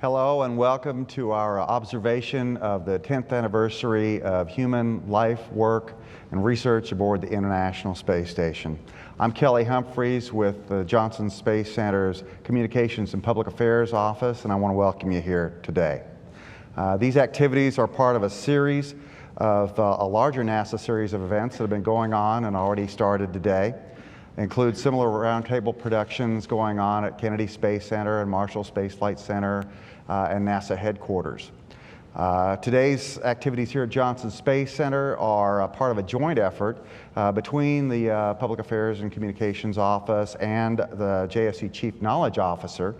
Hello and welcome to our observation of the 10th anniversary of human life, work, and research aboard the International Space Station. I'm Kelly Humphreys with the Johnson Space Center's Communications and Public Affairs Office, and I want to welcome you here today. These activities are part of a series of a larger NASA series of events that have been going on and already started today. Include similar roundtable productions going on at Kennedy Space Center and Marshall Space Flight Center and NASA headquarters. Today's activities here at Johnson Space Center are part of a joint effort between the Public Affairs and Communications Office and the JSC Chief Knowledge Officer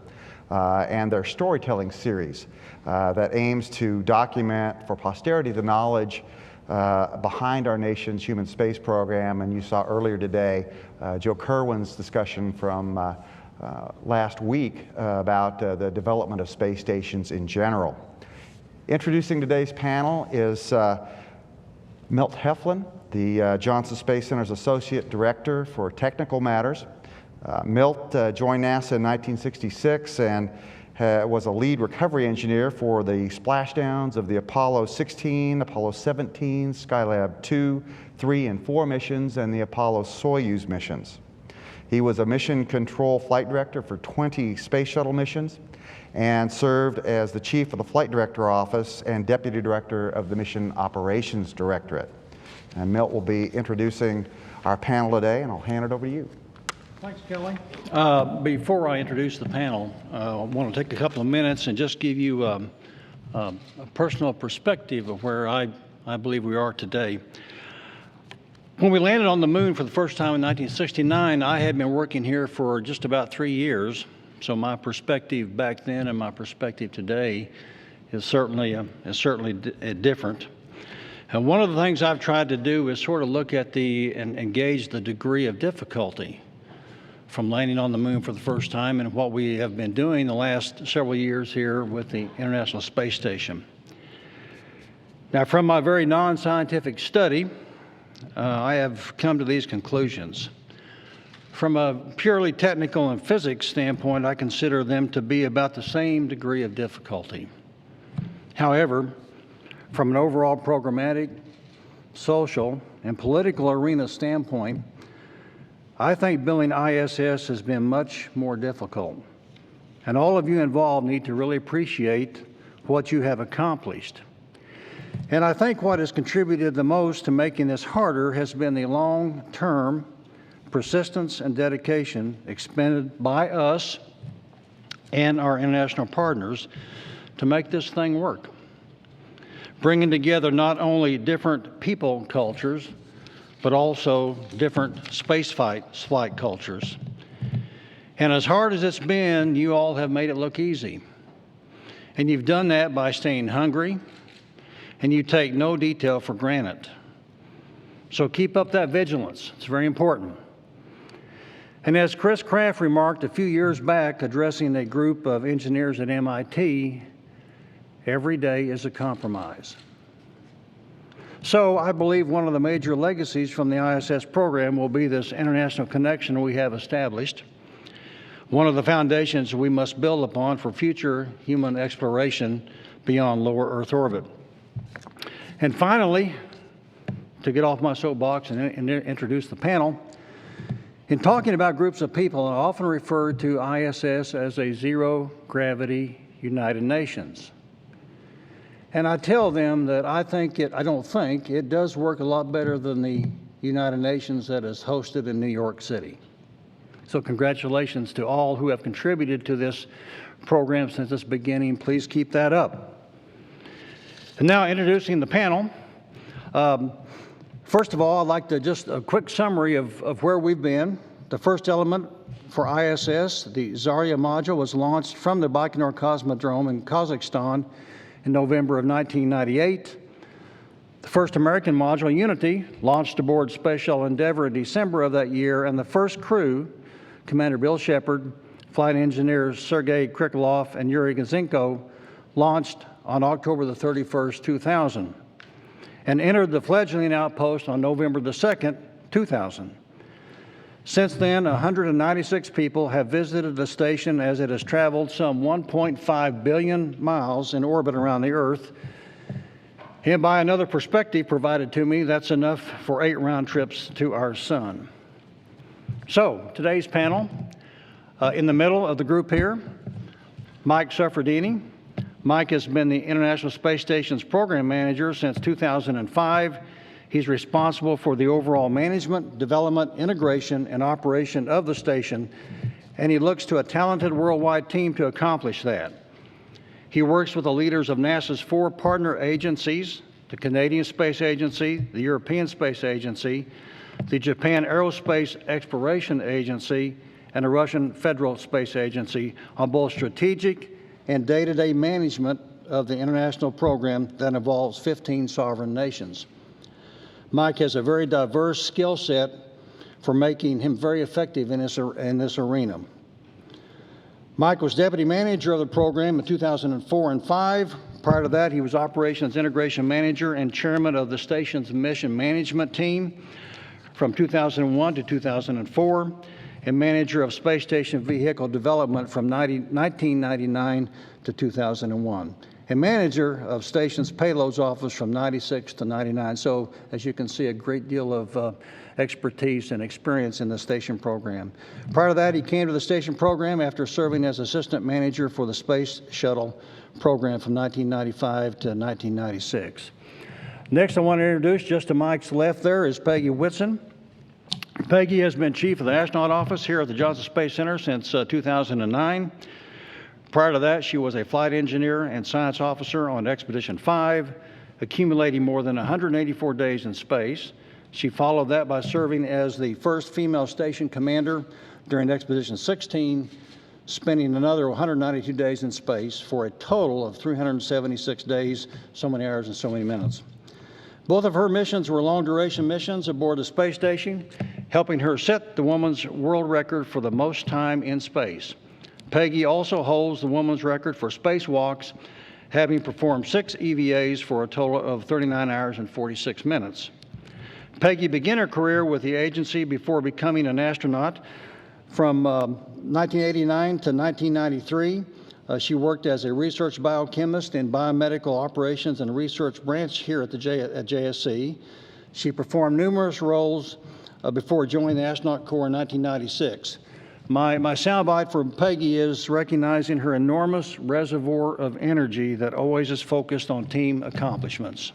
and their storytelling series that aims to document for posterity the knowledge behind our nation's human space program. And you saw earlier today Joe Kerwin's discussion from last week about the development of space stations in general. Introducing today's panel is Milt Heflin, the Johnson Space Center's Associate Director for Technical Matters. Milt joined NASA in 1966 and was a lead recovery engineer for the splashdowns of the Apollo 16, Apollo 17, Skylab 2, 3, and 4 missions, and the Apollo-Soyuz missions. He was a mission control flight director for 20 space shuttle missions and served as the chief of the flight director office and deputy director of the mission operations directorate. And Milt will be introducing our panel today, and I'll hand it over to you. Thanks, Kelly. Before I introduce the panel, I want to take a couple of minutes and just give you a personal perspective of where I believe we are today. When we landed on the moon for the first time in 1969, I had been working here for just about 3 years, so my perspective back then and my perspective today is certainly different. And one of the things I've tried to do is sort of look at and gauge the degree of difficulty from landing on the moon for the first time and what we have been doing the last several years here with the International Space Station. Now, from my very non-scientific study, I have come to these conclusions. From a purely technical and physics standpoint, I consider them to be about the same degree of difficulty. However, from an overall programmatic, social, and political arena standpoint, I think building ISS has been much more difficult. And all of you involved need to really appreciate what you have accomplished. And I think what has contributed the most to making this harder has been the long-term persistence and dedication expended by us and our international partners to make this thing work. Bringing together not only different people cultures, but also different space flight cultures. And as hard as it's been, you all have made it look easy. And you've done that by staying hungry, and you take no detail for granted. So keep up that vigilance. It's very important. And as Chris Kraft remarked a few years back, addressing a group of engineers at MIT, every day is a compromise. So I believe one of the major legacies from the ISS program will be this international connection we have established, one of the foundations we must build upon for future human exploration beyond lower Earth orbit. And finally, to get off my soapbox and introduce the panel, in talking about groups of people, I often refer to ISS as a zero-gravity United Nations. And I tell them that I don't think it does work a lot better than the United Nations that is hosted in New York City. So congratulations to all who have contributed to this program since its beginning. Please keep that up. And now introducing the panel. First of all, I'd like to just a quick summary of where we've been. The first element for ISS, the Zarya module, was launched from the Baikonur Cosmodrome in Kazakhstan in November of 1998. The first American module, Unity, launched aboard Space Shuttle Endeavour in December of that year, and the first crew, Commander Bill Shepard, flight engineers Sergei, Krikalev, and Yuri Gidzenko, launched on October the 31st, 2000, and entered the fledgling outpost on November the 2nd, 2000. Since then, 196 people have visited the station as it has traveled some 1.5 billion miles in orbit around the Earth. And by another perspective provided to me, that's enough for 8 round trips to our sun. So, today's panel, in the middle of the group here, Mike Suffredini. Mike has been the International Space Station's program manager since 2005. He's responsible for the overall management, development, integration, and operation of the station, and he looks to a talented worldwide team to accomplish that. He works with the leaders of NASA's 4 partner agencies, the Canadian Space Agency, the European Space Agency, the Japan Aerospace Exploration Agency, and the Russian Federal Space Agency on both strategic and day-to-day management of the international program that involves 15 sovereign nations. Mike has a very diverse skill set for making him very effective in this arena. Mike was deputy manager of the program in 2004 and 5. Prior to that, he was operations integration manager and chairman of the station's mission management team from 2001 to 2004, and manager of space station vehicle development from 1999 to 2001. And manager of station's payloads office from 96 to 99. So, as you can see, a great deal of expertise and experience in the station program. Prior to that, he came to the station program after serving as assistant manager for the Space Shuttle program from 1995 to 1996. Next, I want to introduce, just to Mike's left there, is Peggy Whitson. Peggy has been chief of the astronaut office here at the Johnson Space Center since 2009. Prior to that, she was a flight engineer and science officer on Expedition 5, accumulating more than 184 days in space. She followed that by serving as the first female station commander during Expedition 16, spending another 192 days in space for a total of 376 days, so many hours and so many minutes. Both of her missions were long-duration missions aboard the space station, helping her set the woman's world record for the most time in space. Peggy also holds the woman's record for spacewalks, having performed 6 EVAs for a total of 39 hours and 46 minutes. Peggy began her career with the agency before becoming an astronaut. From 1989 to 1993, she worked as a research biochemist in biomedical operations and research branch here at JSC. She performed numerous roles before joining the Astronaut Corps in 1996. My soundbite for Peggy is recognizing her enormous reservoir of energy that always is focused on team accomplishments.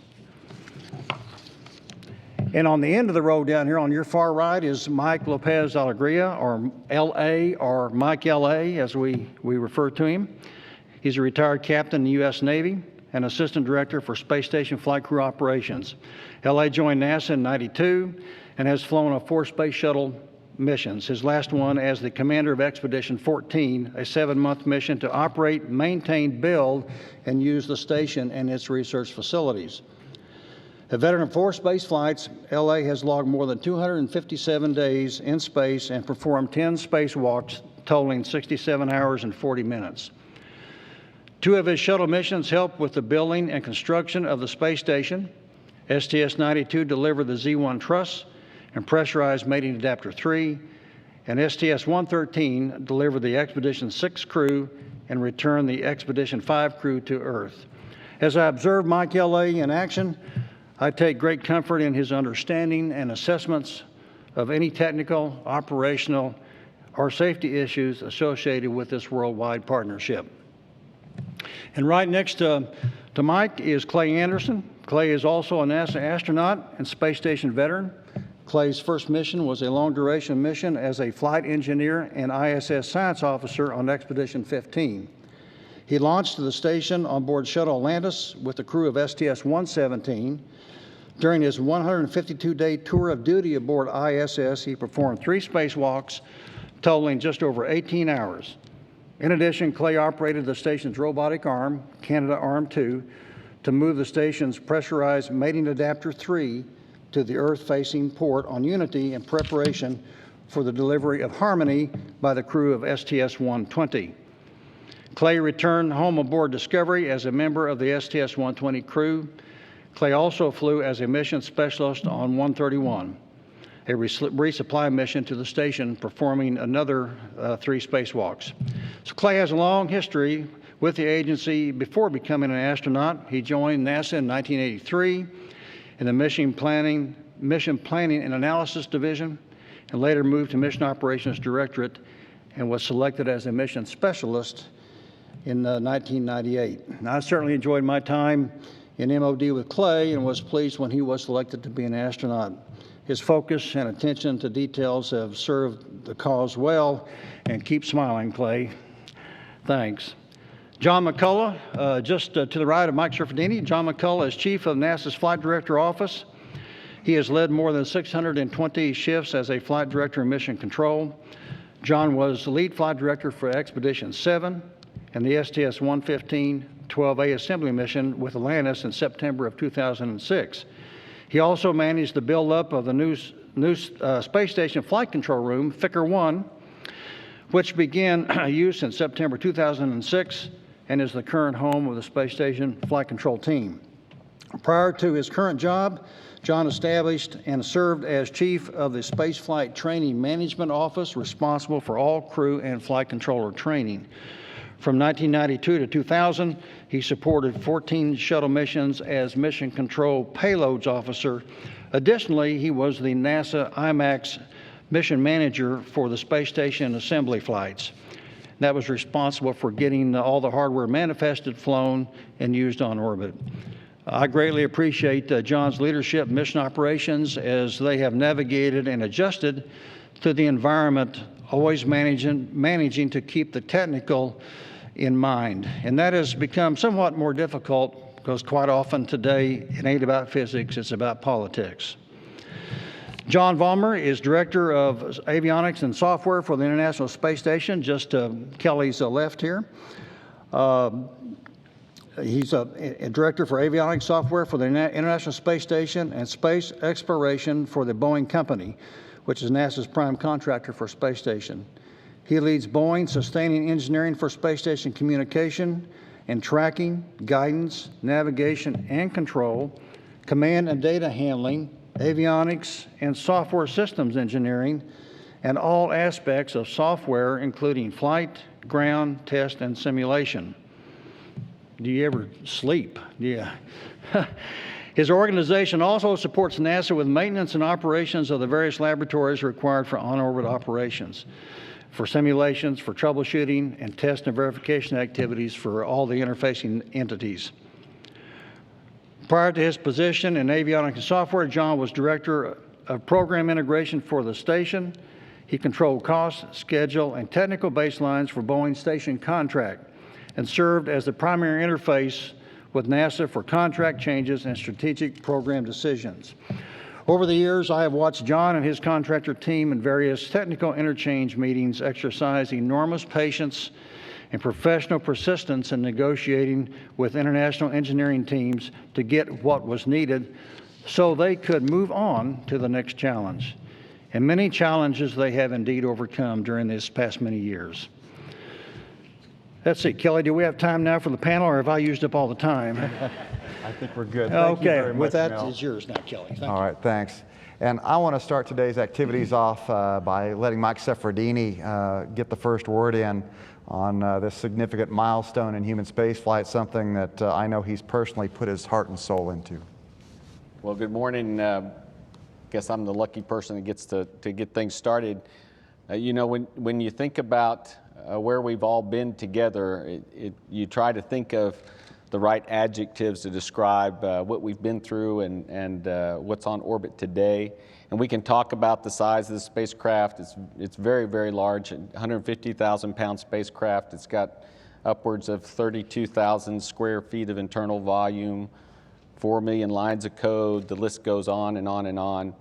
And on the end of the road down here on your far right is Mike Lopez-Alegria, or L.A., or Mike L.A., as we refer to him. He's a retired captain in the U.S. Navy and assistant director for Space Station Flight Crew Operations. L.A. joined NASA in '92 and has flown 4 space shuttle missions, his last one as the commander of Expedition 14, a 7-month mission to operate, maintain, build, and use the station and its research facilities. A veteran of 4 space flights, L.A. has logged more than 257 days in space and performed 10 spacewalks, totaling 67 hours and 40 minutes. 2 of his shuttle missions helped with the building and construction of the space station. STS-92 delivered the Z-1 truss and pressurized mating adapter 3, and STS-113 delivered the Expedition 6 crew and returned the Expedition 5 crew to Earth. As I observe Mike L.A. in action, I take great comfort in his understanding and assessments of any technical, operational, or safety issues associated with this worldwide partnership. And right next to Mike is Clay Anderson. Clay is also a NASA astronaut and space station veteran. Clay's first mission was a long-duration mission as a flight engineer and ISS science officer on Expedition 15. He launched to the station on board Shuttle Atlantis with the crew of STS-117. During his 152-day tour of duty aboard ISS, he performed 3 spacewalks, totaling just over 18 hours. In addition, Clay operated the station's robotic arm, Canadarm2, to move the station's pressurized mating adapter 3 to the Earth-facing port on Unity in preparation for the delivery of Harmony by the crew of STS-120. Clay returned home aboard Discovery as a member of the STS-120 crew. Clay also flew as a mission specialist on 131. a resupply mission to the station, performing another 3 spacewalks. So Clay has a long history with the agency. Before becoming an astronaut, he joined NASA in 1983 in the Mission Planning and Analysis Division, and later moved to Mission Operations Directorate and was selected as a mission specialist in 1998. Now, I certainly enjoyed my time in MOD with Clay and was pleased when he was selected to be an astronaut. His focus and attention to details have served the cause well, and keep smiling, Clay. Thanks. John McCullough, just to the right of Mike Serfadini. John McCullough is Chief of NASA's Flight Director Office. He has led more than 620 shifts as a Flight Director in Mission Control. John was the lead Flight Director for Expedition 7 and the STS-115-12A Assembly Mission with Atlantis in September of 2006. He also managed the build-up of the new Space Station Flight Control Room, FICR-1, which began use in September 2006 and is the current home of the Space Station Flight Control Team. Prior to his current job, John established and served as Chief of the Spaceflight Training Management Office, responsible for all crew and flight controller training. From 1992 to 2000, he supported 14 shuttle missions as Mission Control Payloads Officer. Additionally, he was the NASA IMAX Mission Manager for the Space Station Assembly flights. That was responsible for getting all the hardware manifested, flown, and used on orbit. I greatly appreciate John's leadership in mission operations as they have navigated and adjusted to the environment, always managing to keep the technical in mind. And that has become somewhat more difficult because quite often today it ain't about physics, it's about politics. John Vollmer is Director of Avionics and Software for the International Space Station, just to Kelly's left here. He's a Director for Avionics Software for the International Space Station and Space Exploration for the Boeing Company, which is NASA's prime contractor for Space Station. He leads Boeing sustaining engineering for Space Station communication and tracking, guidance, navigation and control, command and data handling, avionics and software systems engineering, and all aspects of software, including flight, ground, test, and simulation. Do you ever sleep? Yeah. His organization also supports NASA with maintenance and operations of the various laboratories required for on-orbit operations, for simulations, for troubleshooting, and test and verification activities for all the interfacing entities. Prior to his position in avionics and software, John was Director of Program Integration for the station. He controlled cost, schedule, and technical baselines for Boeing's station contract, and served as the primary interface with NASA for contract changes and strategic program decisions. Over the years, I have watched John and his contractor team in various technical interchange meetings exercise enormous patience and professional persistence in negotiating with international engineering teams to get what was needed so they could move on to the next challenge. And many challenges they have indeed overcome during this past many years. Let's see, Kelly, do we have time now for the panel, or have I used up all the time? I think we're good. Thank you very much, with that, Mel. it's yours now, Kelly. Thank All you. right, thanks. And I want to start today's activities off by letting Mike Sefardini get the first word in on this significant milestone in human spaceflight, something that I know he's personally put his heart and soul into. Well, good morning. Guess I'm the lucky person that gets to get things started. You know, when you think about where we've all been together, you try to think of the right adjectives to describe what we've been through and what's on orbit today. And we can talk about the size of the spacecraft. It's very, very large, 150,000 pound spacecraft. It's got upwards of 32,000 square feet of internal volume, 4 million lines of code. The list goes on and on and on.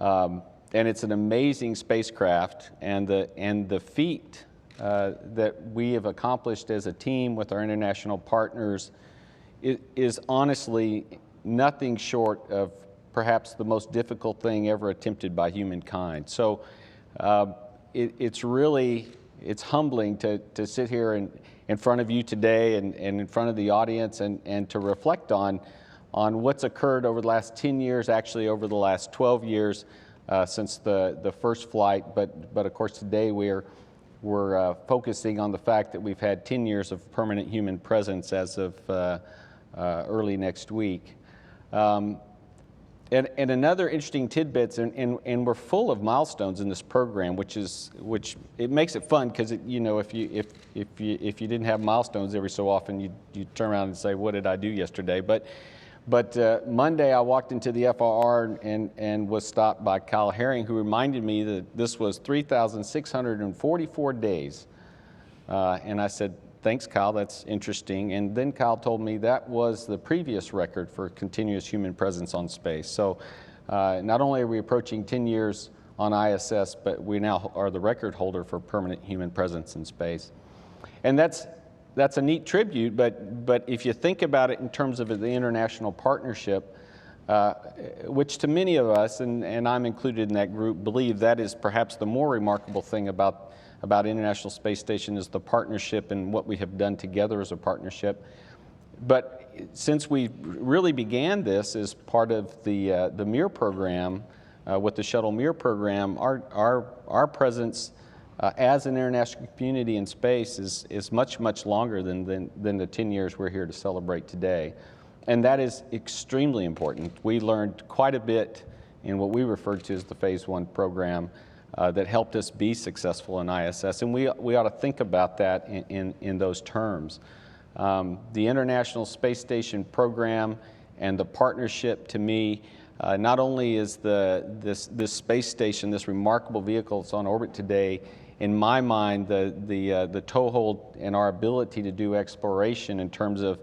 And it's an amazing spacecraft, and the feat that we have accomplished as a team with our international partners is honestly nothing short of perhaps the most difficult thing ever attempted by humankind. So it's humbling to sit here in front of you today and in front of the audience and to reflect on what's occurred over the last 10 years, actually over the last 12 years, since the first flight, but of course today we're focusing on the fact that we've had 10 years of permanent human presence as of early next week. And another interesting tidbits, and we're full of milestones in this program, which it makes it fun, because you know, if you didn't have milestones every so often, you turn around and say, what did I do yesterday? But Monday I walked into the FRR and was stopped by Kyle Herring, who reminded me that this was 3,644 days, and I said, thanks, Kyle, that's interesting. And then Kyle told me that was the previous record for continuous human presence on space. So not only are we approaching 10 years on ISS, but we now are the record holder for permanent human presence in space. And that's a neat tribute, but if you think about it in terms of the international partnership, which to many of us, and I'm included in that group, believe that is perhaps the more remarkable thing about International Space Station is the partnership and what we have done together as a partnership. But since we really began this as part of the Mir program, with the Shuttle Mir program, our presence as an international community in space is much, much longer than the 10 years we're here to celebrate today. And that is extremely important. We learned quite a bit in what we referred to as the Phase 1 program that helped us be successful in ISS, and we ought to think about that in those terms. The International Space Station program and the partnership, to me, not only is this space station, this remarkable vehicle that's on orbit today, in my mind, the toehold and our ability to do exploration in terms of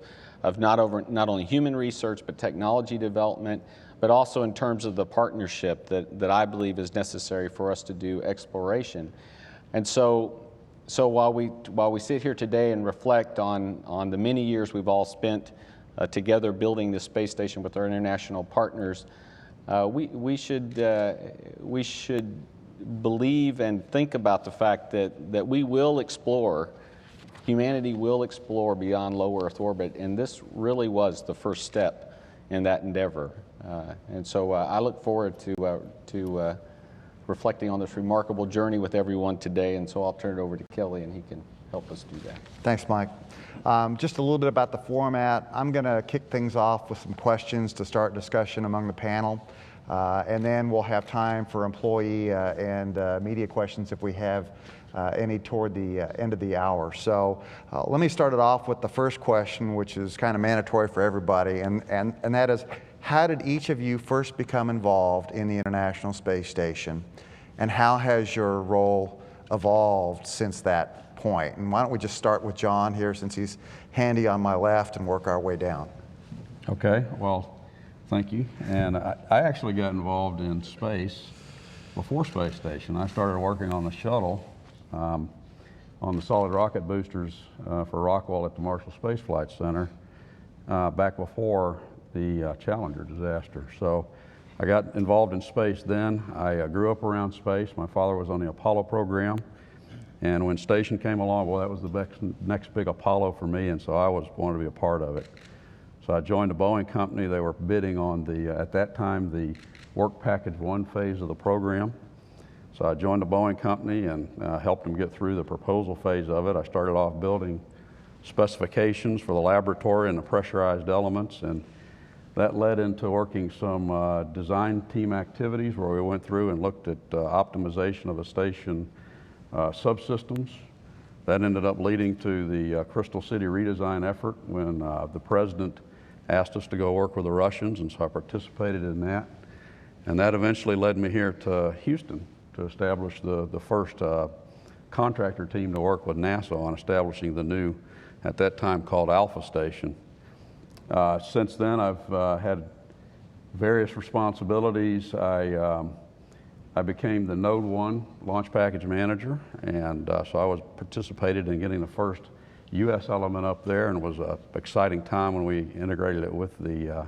not only human research but technology development, but also in terms of the partnership that I believe is necessary for us to do exploration. And so while we sit here today and reflect on the many years we've all spent together building this space station with our international partners, we should believe and think about the fact that we will explore, humanity will explore beyond low Earth orbit, and this really was the first step in that endeavor. And so I look forward to reflecting on this remarkable journey with everyone today, and so I'll turn it over to Kelly and he can help us do that. Thanks, Mike. Just a little bit about the format. I'm going to kick things off with some questions to start discussion among the panel, and then we'll have time for employee and media questions if we have any toward the end of the hour. So let me start it off with the first question, which is kind of mandatory for everybody, and that is, how did each of you first become involved in the International Space Station, and how has your role evolved since that point? And why don't we just start with John here, since he's handy on my left, and work our way down. Okay, well, thank you. And I actually got involved in space before Space Station. I started working on the shuttle, on the solid rocket boosters for Rockwell at the Marshall Space Flight Center back before the Challenger disaster. So I got involved in space then. I grew up around space. My father was on the Apollo program, and when Station came along, well, that was the next big Apollo for me, and so I wanted to be a part of it. So I joined the Boeing company. They were bidding on at that time, the Work Package 1 phase of the program. So I joined the Boeing company and helped them get through the proposal phase of it. I started off building specifications for the laboratory and the pressurized elements, and that led into working some design team activities where we went through and looked at optimization of the station subsystems. That ended up leading to the Crystal City redesign effort when the president asked us to go work with the Russians, and so I participated in that. And that eventually led me here to Houston to establish the first contractor team to work with NASA on establishing the new, at that time called Alpha Station. Since then, I've had various responsibilities. I became the Node 1 launch package manager, and so I participated in getting the first U.S. element up there, and it was an exciting time when we integrated it with the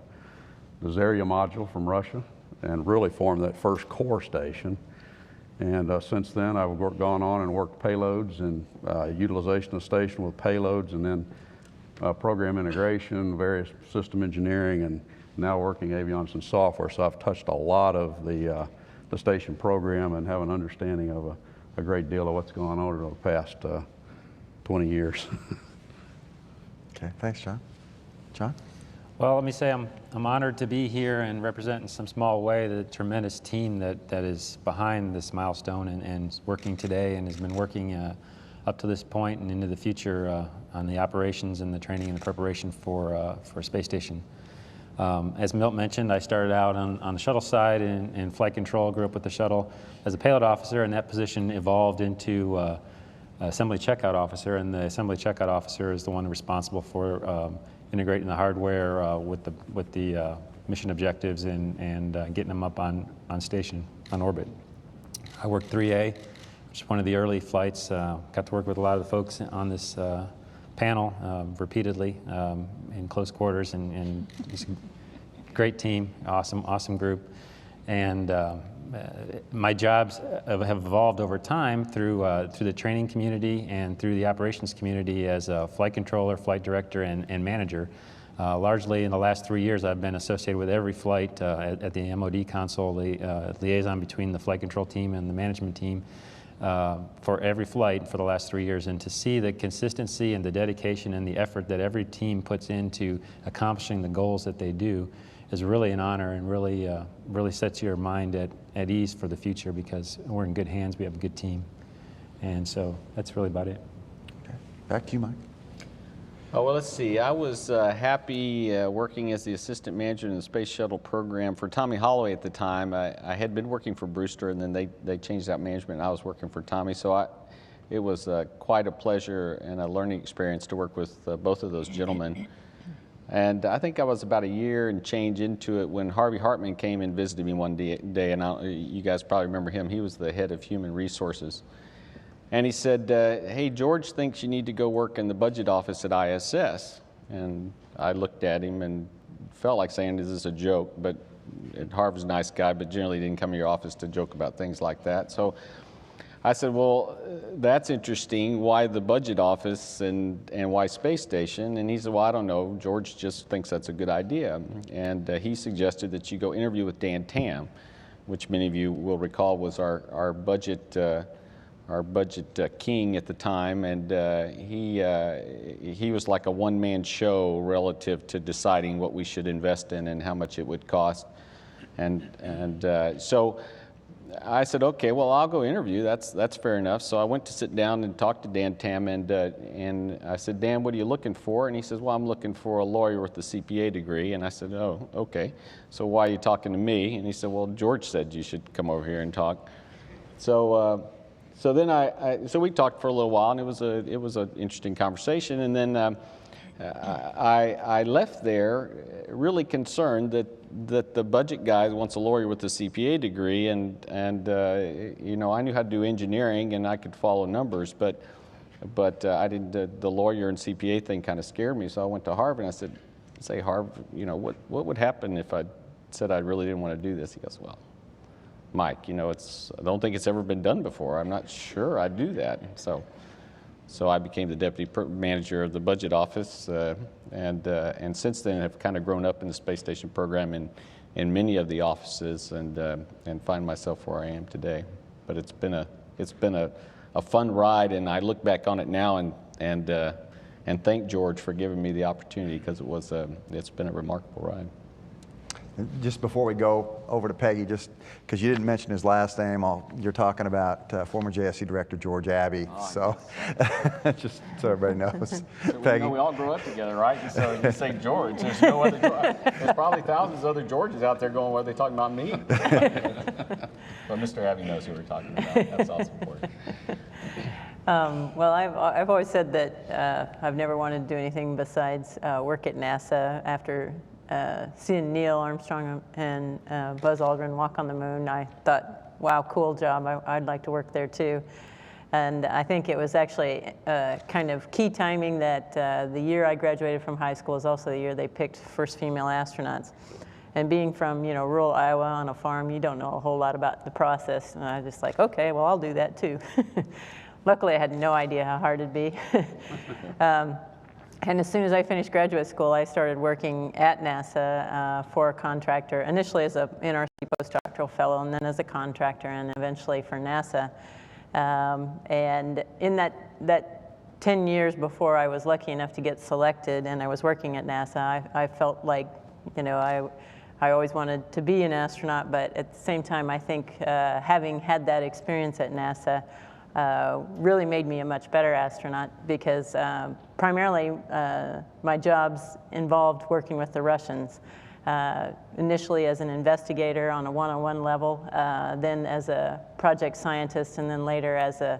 Zarya module from Russia and really formed that first core station. And since then, I've gone on and worked payloads and utilization of the station with payloads, and then program integration, various system engineering, and now working avionics and software. So I've touched a lot of the the station program and have an understanding of a great deal of what's gone on over the past 20 years. Okay, thanks, John. John? Well, let me say I'm honored to be here and represent in some small way the tremendous team that is behind this milestone and working today and has been working up to this point and into the future on the operations and the training and the preparation for a space station. As Milt mentioned, I started out on the shuttle side in flight control, grew up with the shuttle as a payload officer, and that position evolved into assembly checkout officer, and the assembly checkout officer is the one responsible for integrating the hardware with the mission objectives and getting them up on station, on orbit. I worked 3A, which is one of the early flights. Got to work with a lot of the folks on this panel repeatedly in close quarters, and just great team, awesome group. And my jobs have evolved over time through the training community and through the operations community as a flight controller, flight director, and manager. Largely in the last 3 years, I've been associated with every flight at the MOD console, the liaison between the flight control team and the management team for every flight for the last 3 years. And to see the consistency and the dedication and the effort that every team puts into accomplishing the goals that they do is really an honor, and really sets your mind at ease for the future, because we're in good hands, we have a good team. And so that's really about it. Okay. Back to you, Mike. Oh, well, let's see. I was happy working as the assistant manager in the space shuttle program for Tommy Holloway at the time. I had been working for Brewster, and then they changed out management, and I was working for Tommy. So it was quite a pleasure and a learning experience to work with both of those gentlemen. And I think I was about a year and change into it when Harvey Hartman came and visited me one day, and you guys probably remember him. He was the head of human resources. And he said, hey, George thinks you need to go work in the budget office at ISS. And I looked at him and felt like saying, is this a joke? But Harvey's a nice guy, but generally didn't come to your office to joke about things like that. So I said, well, that's interesting. Why the budget office and why space station? And he said, well, I don't know. George just thinks that's a good idea. And he suggested that you go interview with Dan Tam, which many of you will recall was our budget king at the time. And he was like a one-man show relative to deciding what we should invest in and how much it would cost. And so I said, okay, well, I'll go interview. That's fair enough. So I went to sit down and talk to Dan Tam, and I said, Dan, what are you looking for? And he says, well, I'm looking for a lawyer with a CPA degree. And I said, oh, okay. So why are you talking to me? And he said, well, George said you should come over here and talk. So then so we talked for a little while, and it was an interesting conversation. And then I left there really concerned that the budget guy wants a lawyer with a CPA degree, and you know, I knew how to do engineering and I could follow numbers, but I didn't. The lawyer and CPA thing kind of scared me. So I went to Harvard and I said, "Say Harvard, you know, what would happen if I said I really didn't want to do this?" He goes, "Well, Mike, you know, I don't think it's ever been done before. I'm not sure I'd do that." So I became the deputy manager of the budget office, and since then have kind of grown up in the space station program in many of the offices, and find myself where I am today. But it's been a fun ride, and I look back on it now and thank George for giving me the opportunity, because it's been a remarkable ride. Just before we go over to Peggy, just because you didn't mention his last name, you're talking about former JSC Director George Abbey. Oh, so just so everybody knows. Peggy? We all grew up together, right? And so you say George. There's no other George. There's probably thousands of other Georges out there going, "What are they talking about me?" But Mr. Abbey knows who we're talking about. That's also important. Well, I've always said that I've never wanted to do anything besides work at NASA. After seeing Neil Armstrong and Buzz Aldrin walk on the moon, I thought, wow, cool job. I'd like to work there too. And I think it was actually kind of key timing that the year I graduated from high school is also the year they picked first female astronauts. And being from, you know, rural Iowa on a farm, you don't know a whole lot about the process. And I was just like, okay, well, I'll do that too. Luckily, I had no idea how hard it'd be. And as soon as I finished graduate school, I started working at NASA for a contractor, initially as a NRC postdoctoral fellow, and then as a contractor, and eventually for NASA. And in that 10 years before I was lucky enough to get selected and I was working at NASA, I felt like, you know, I always wanted to be an astronaut, but at the same time, I think having had that experience at NASA really made me a much better astronaut, because primarily my jobs involved working with the Russians. Initially as an investigator on a one-on-one level, then as a project scientist, and then later as a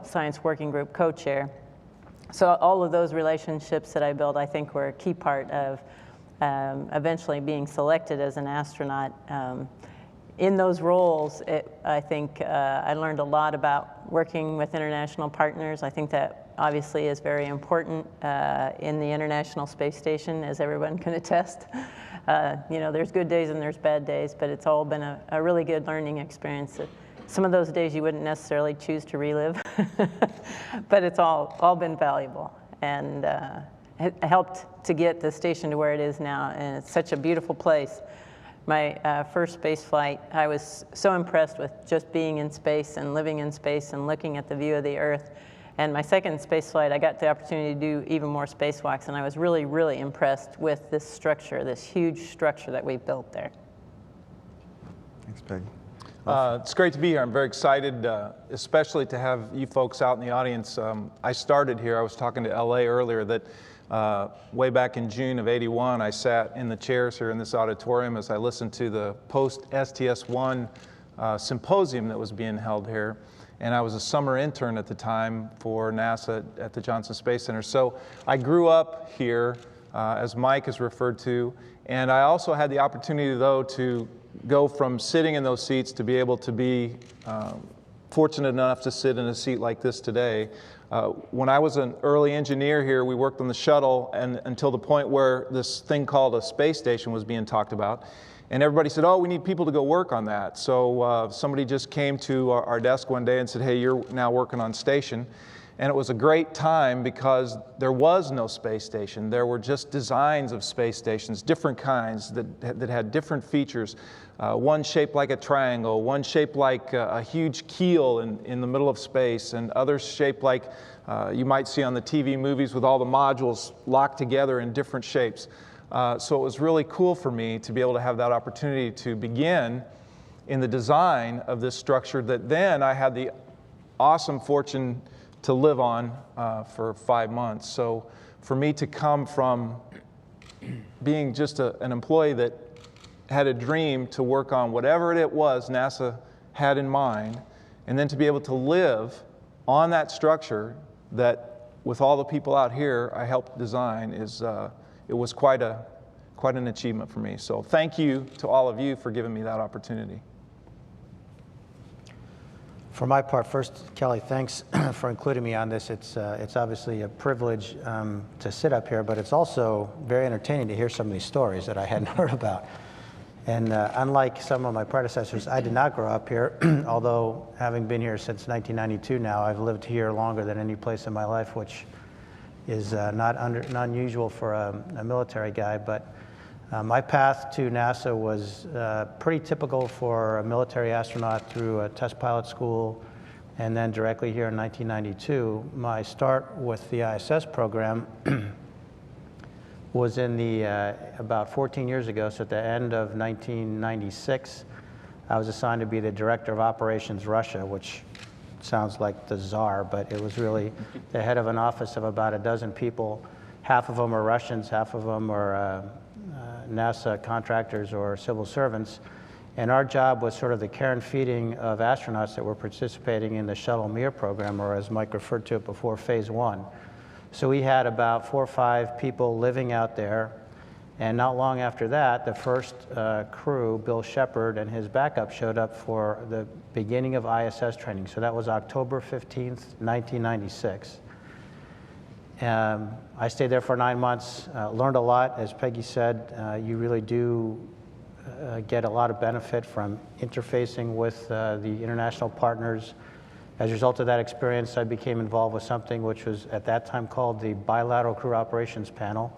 science working group co-chair. So all of those relationships that I built, I think, were a key part of eventually being selected as an astronaut. In those roles, I think I learned a lot about working with international partners. I think that obviously is very important in the International Space Station, as everyone can attest. You know, there's good days and there's bad days, but it's all been a really good learning experience. Some of those days you wouldn't necessarily choose to relive, but it's all been valuable, and it helped to get the station to where it is now, and it's such a beautiful place. My first space flight, I was so impressed with just being in space and living in space and looking at the view of the Earth. And my second space flight, I got the opportunity to do even more spacewalks, and I was really, really impressed with this structure, this huge structure that we've built there. Thanks, Peggy. It's great to be here. I'm very excited, especially to have you folks out in the audience. I started here, I was talking to LA earlier, that way back in June of '81, I sat in the chairs here in this auditorium as I listened to the post-STS-1 symposium that was being held here. And I was a summer intern at the time for NASA at the Johnson Space Center. So I grew up here, as Mike has referred to, and I also had the opportunity, though, to go from sitting in those seats to be able to be fortunate enough to sit in a seat like this today. When I was an early engineer here, we worked on the shuttle, and until the point where this thing called a space station was being talked about. And everybody said, oh, we need people to go work on that. So somebody just came to our desk one day and said, hey, you're now working on station. And it was a great time because there was no space station. There were just designs of space stations, different kinds that had different features. One shaped like a triangle, one shaped like a huge keel in the middle of space, and others shaped like you might see on the TV movies with all the modules locked together in different shapes. So it was really cool for me to be able to have that opportunity to begin in the design of this structure that then I had the awesome fortune to live on for 5 months. So for me to come from being just an employee that had a dream to work on whatever it was NASA had in mind, and then to be able to live on that structure that with all the people out here I helped design it was quite an achievement for me. So thank you to all of you for giving me that opportunity. For my part, first, Kelly, thanks for including me on this. It's obviously a privilege to sit up here, but it's also very entertaining to hear some of these stories that I hadn't heard about. And unlike some of my predecessors, I did not grow up here, although having been here since 1992 now, I've lived here longer than any place in my life, which is not unusual for a military guy. But my path to NASA was pretty typical for a military astronaut through a test pilot school, and then directly here in 1992. My start with the ISS program was in about 14 years ago, so at the end of 1996, I was assigned to be the Director of Operations Russia, which sounds like the czar, but it was really the head of an office of about a dozen people. Half of them are Russians, half of them are NASA contractors or civil servants. And our job was sort of the care and feeding of astronauts that were participating in the Shuttle Mir program, or as Mike referred to it before, Phase 1. So we had about 4 or 5 people living out there. And not long after that, the first crew, Bill Shepard and his backup, showed up for the beginning of ISS training. So that was October 15th, 1996. I stayed there for 9 months, learned a lot. As Peggy said, you really do get a lot of benefit from interfacing with the international partners As a result of that experience, I became involved with something which was at that time called the Bilateral Crew Operations Panel.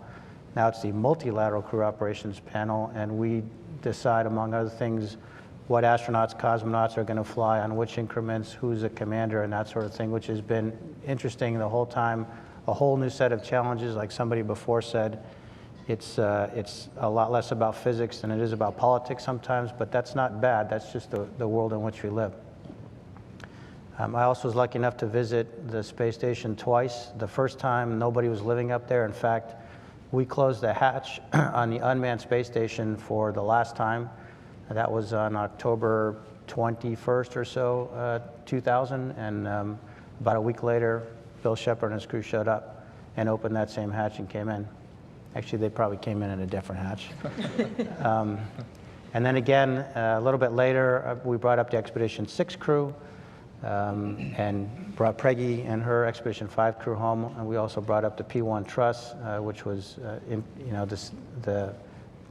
Now it's the Multilateral Crew Operations Panel, and we decide, among other things, what astronauts, cosmonauts are going to fly on which increments, who's a commander, and that sort of thing, which has been interesting the whole time. A whole new set of challenges, like somebody before said. It's a lot less about physics than it is about politics sometimes, but that's not bad. That's just the world in which we live. I also was lucky enough to visit the space station twice. The first time, nobody was living up there. In fact, we closed the hatch on the unmanned space station for the last time. That was on October 21st or so, 2000. And about a week later, Bill Shepard and his crew showed up and opened that same hatch and came in. Actually, they probably came in a different hatch. And then again, a little bit later, we brought up the Expedition 6 crew. And brought Peggy and her Expedition 5 crew home, and we also brought up the P-1 truss, which was, the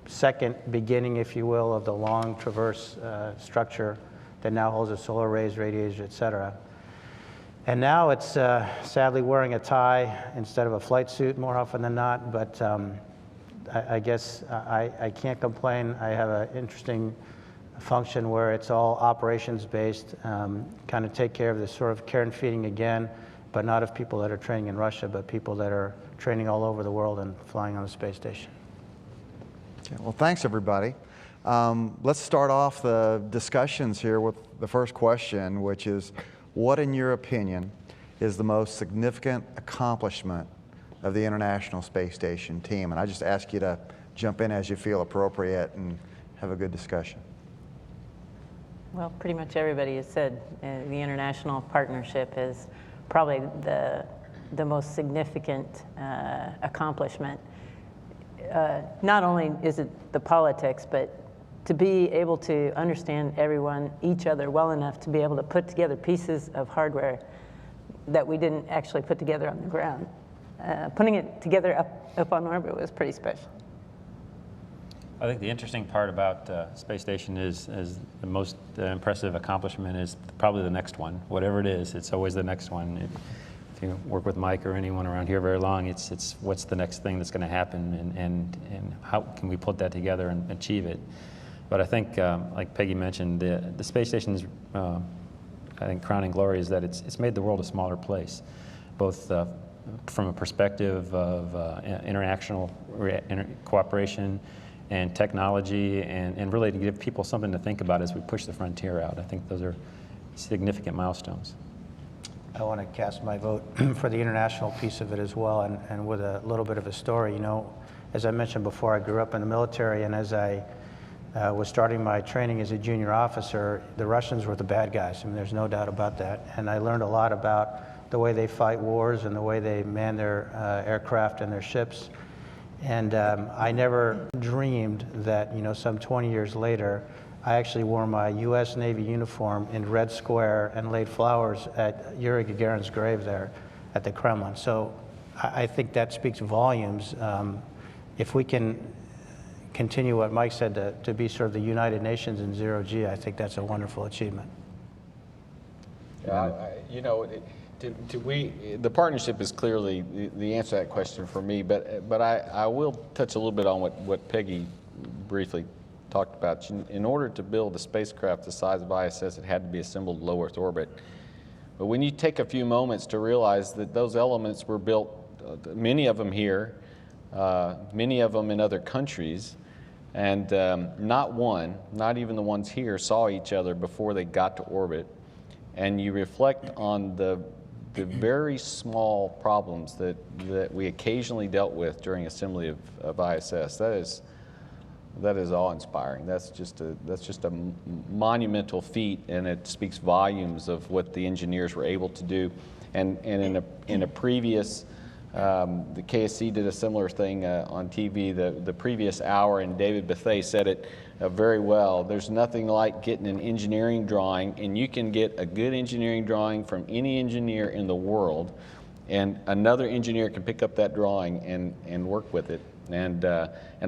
second beginning, if you will, of the long traverse structure that now holds the solar arrays, radiators, et cetera. And now it's sadly wearing a tie instead of a flight suit more often than not, but I guess I can't complain. I have an interesting function where it's all operations-based, kind of take care of this sort of care and feeding again, but not of people that are training in Russia, but people that are training all over the world and flying on the space station. Okay, well, thanks, everybody. Let's start off the discussions here with the first question, which is, what, in your opinion, is the most significant accomplishment of the International Space Station team? And I just ask you to jump in as you feel appropriate and have a good discussion. Well, pretty much everybody has said the international partnership is probably the most significant accomplishment. Not only is it the politics, but to be able to understand each other well enough to be able to put together pieces of hardware that we didn't actually put together on the ground. Putting it together up on orbit was pretty special. I think the interesting part about space station is the most impressive accomplishment is probably the next one. Whatever it is, it's always the next one. If you work with Mike or anyone around here very long, it's what's the next thing that's going to happen, and how can we put that together and achieve it. But I think, like Peggy mentioned, the space station's I think crowning glory is that it's made the world a smaller place, both from a perspective of international cooperation and technology, and really to give people something to think about as we push the frontier out. I think those are significant milestones. I want to cast my vote for the international piece of it as well, and with a little bit of a story. You know, as I mentioned before, I grew up in the military, and as I was starting my training as a junior officer, the Russians were the bad guys. I mean, there's no doubt about that. And I learned a lot about the way they fight wars and the way they man their aircraft and their ships. And I never dreamed that, you know, some 20 years later, I actually wore my U.S. Navy uniform in Red Square and laid flowers at Yuri Gagarin's grave there at the Kremlin. So I think that speaks volumes. If we can continue what Mike said, to be sort of the United Nations in zero G, I think that's a wonderful achievement. You know, the partnership is clearly the answer to that question for me, but I will touch a little bit on what Peggy briefly talked about. In order to build a spacecraft the size of ISS, it had to be assembled low Earth orbit. But when you take a few moments to realize that those elements were built, many of them here, many of them in other countries, and not one, not even the ones here, saw each other before they got to orbit, and you reflect on the very small problems that we occasionally dealt with during assembly of ISS, that is awe-inspiring. That's just a monumental feat, and it speaks volumes of what the engineers were able to do. And in a previous, the KSC did a similar thing on TV the previous hour, and David Bethay said it very well. There's nothing like getting an engineering drawing, and you can get a good engineering drawing from any engineer in the world, and another engineer can pick up that drawing and work with it. And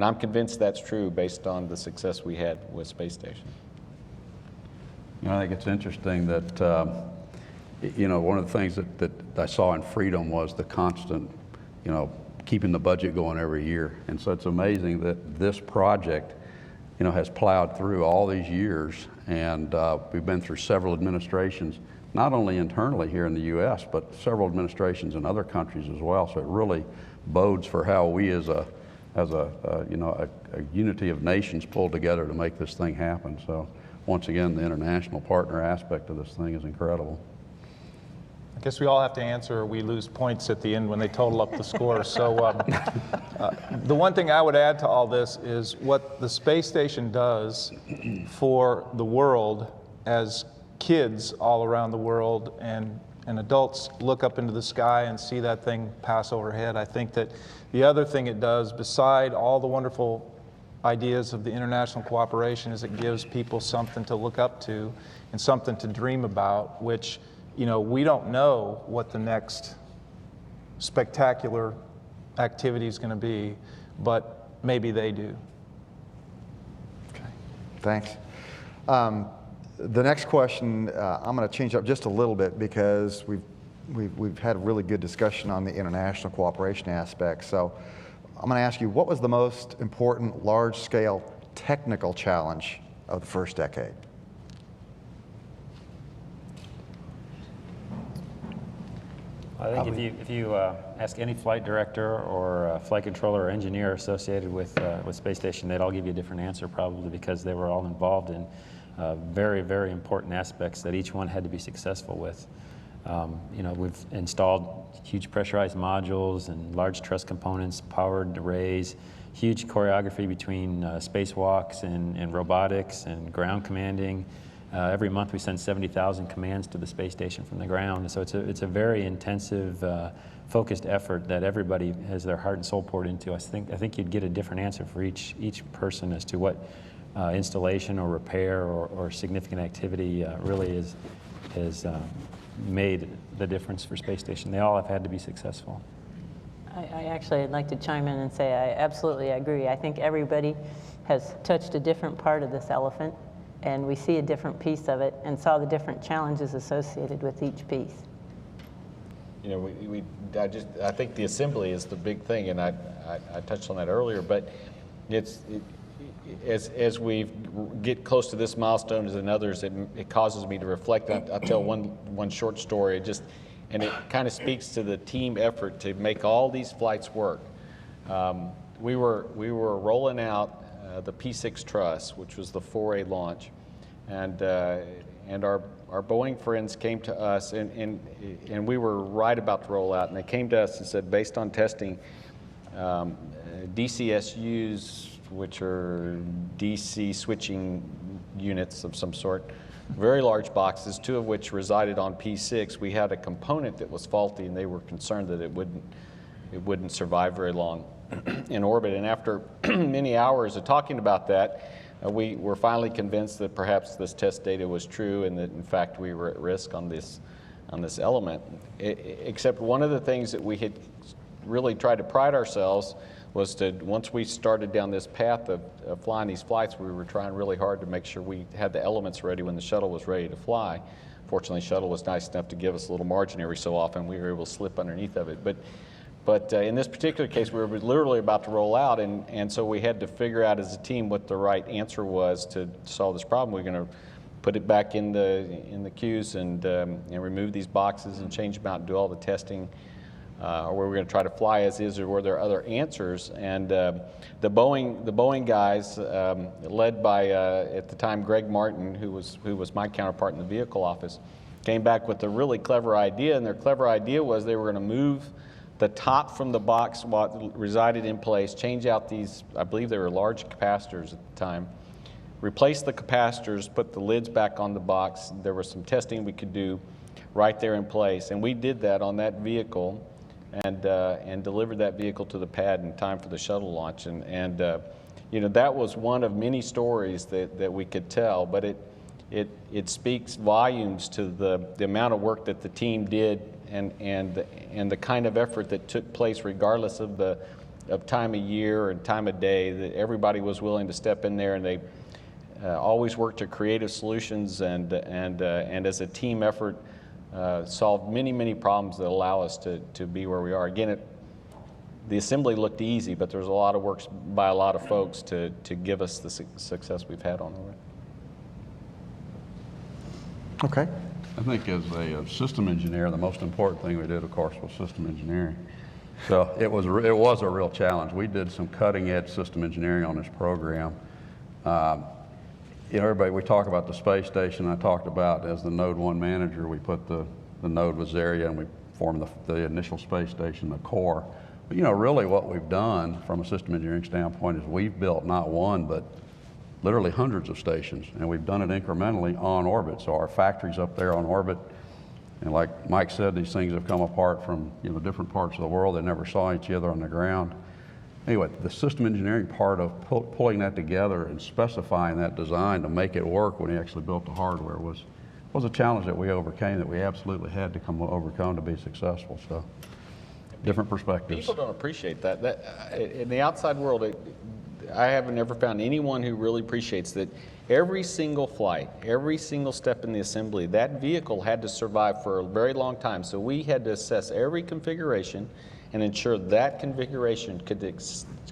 I'm convinced that's true based on the success we had with Space Station. You know, I think it's interesting that you know, one of the things that I saw in Freedom was the constant, you know, keeping the budget going every year. And so it's amazing that this project, you know, has plowed through all these years, and we've been through several administrations, not only internally here in the U.S., but several administrations in other countries as well. So it really bodes for how we as a you know, a unity of nations pull together to make this thing happen. So once again, the international partner aspect of this thing is incredible. I guess we all have to answer, or we lose points at the end when they total up the scores. So the one thing I would add to all this is what the space station does for the world, as kids all around the world and adults look up into the sky and see that thing pass overhead. I think that the other thing it does, beside all the wonderful ideas of the international cooperation, is it gives people something to look up to and something to dream about, which, you know, we don't know what the next spectacular activity is going to be, but maybe they do. Okay, thanks. The next question, I'm going to change up just a little bit because we've had a really good discussion on the international cooperation aspect. So I'm going to ask you, what was the most important large-scale technical challenge of the first decade? I think if you ask any flight director or flight controller or engineer associated with Space Station, they'd all give you a different answer, probably because they were all involved in very, very important aspects that each one had to be successful with. You know, we've installed huge pressurized modules and large truss components, powered arrays, huge choreography between spacewalks and robotics and ground commanding. Every month we send 70,000 commands to the space station from the ground. So it's a very intensive, focused effort that everybody has their heart and soul poured into. I think you'd get a different answer for each person as to what installation or repair or significant activity really has made the difference for Space Station. They all have had to be successful. I'd like to chime in and say I absolutely agree. I think everybody has touched a different part of this elephant, and we see a different piece of it and saw the different challenges associated with each piece. You know, I think the assembly is the big thing, and I touched on that earlier, but as we get close to this milestone and others, it causes me to reflect. I'll tell one short story, and it kind of speaks to the team effort to make all these flights work. We were rolling out the P6 truss, which was the 4A launch, and our Boeing friends came to us, and we were right about to roll out, and they came to us and said, based on testing, DCSUs, which are DC switching units of some sort, very large boxes, 2 of which resided on P6. We had a component that was faulty, and they were concerned that it wouldn't survive very long in orbit. And after many hours of talking about that, we were finally convinced that perhaps this test data was true and that in fact we were at risk on this element. Except one of the things that we had really tried to pride ourselves was to, once we started down this path of flying these flights, we were trying really hard to make sure we had the elements ready when the shuttle was ready to fly. Fortunately, shuttle was nice enough to give us a little margin every so often. We were able to slip underneath of it. But in this particular case, we were literally about to roll out, and so we had to figure out as a team what the right answer was to solve this problem. We're going to put it back in the queues and remove these boxes and change them out and do all the testing, or we're going to try to fly as is, or were there other answers? And the Boeing guys, led by at the time Greg Martin, who was my counterpart in the vehicle office, came back with a really clever idea, and their clever idea was they were going to move the top from the box what resided in place, change out these, I believe they were large capacitors at the time, replace the capacitors, put the lids back on the box. There was some testing we could do right there in place, and we did that on that vehicle and delivered that vehicle to the pad in time for the shuttle launch. And you know, that was one of many stories that we could tell, but it speaks volumes to the amount of work that the team did and the kind of effort that took place regardless of time of year and time of day. That everybody was willing to step in there, and they always worked to creative solutions and as a team effort solved many, many problems that allow us to be where we are. Again, the assembly looked easy, but there's a lot of work by a lot of folks to give us the success we've had on it. Okay. I think as a system engineer, the most important thing we did, of course, was system engineering. So it was a real challenge. We did some cutting-edge system engineering on this program. Everybody, we talk about the space station. I talked about, as the Node 1 manager, we put the node was area, and we formed the initial space station, the core. But really what we've done from a system engineering standpoint is we've built not one, but literally hundreds of stations, and we've done it incrementally on orbit. So our factory's up there on orbit, and like Mike said, these things have come apart from different parts of the world. They never saw each other on the ground. Anyway, the system engineering part of pulling that together and specifying that design to make it work when we actually built the hardware was a challenge that we overcame, that we absolutely had to overcome to be successful. So different perspectives. People don't appreciate that. In the outside world, I haven't ever found anyone who really appreciates that every single flight, every single step in the assembly, that vehicle had to survive for a very long time. So we had to assess every configuration and ensure that configuration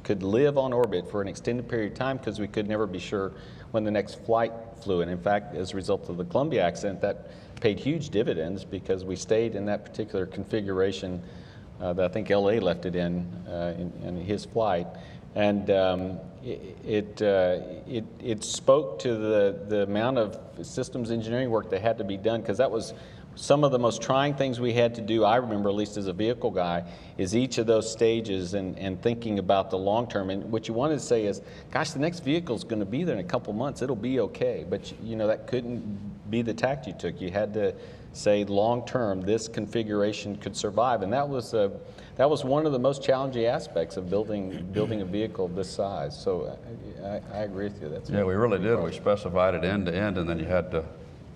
could live on orbit for an extended period of time, because we could never be sure when the next flight flew. And in fact, as a result of the Columbia accident, that paid huge dividends, because we stayed in that particular configuration that I think LA left it in his flight. And it spoke to the amount of systems engineering work that had to be done, because that was some of the most trying things we had to do, I remember, at least as a vehicle guy, is each of those stages and thinking about the long term. And what you wanted to say is, gosh, the next vehicle is going to be there in a couple months. It'll be okay. But that couldn't be the tact you took. You had to say long term, this configuration could survive. And that was one of the most challenging aspects of building a vehicle of this size. So I agree with you. Yeah, we really did. We specified it end to end, and then you had to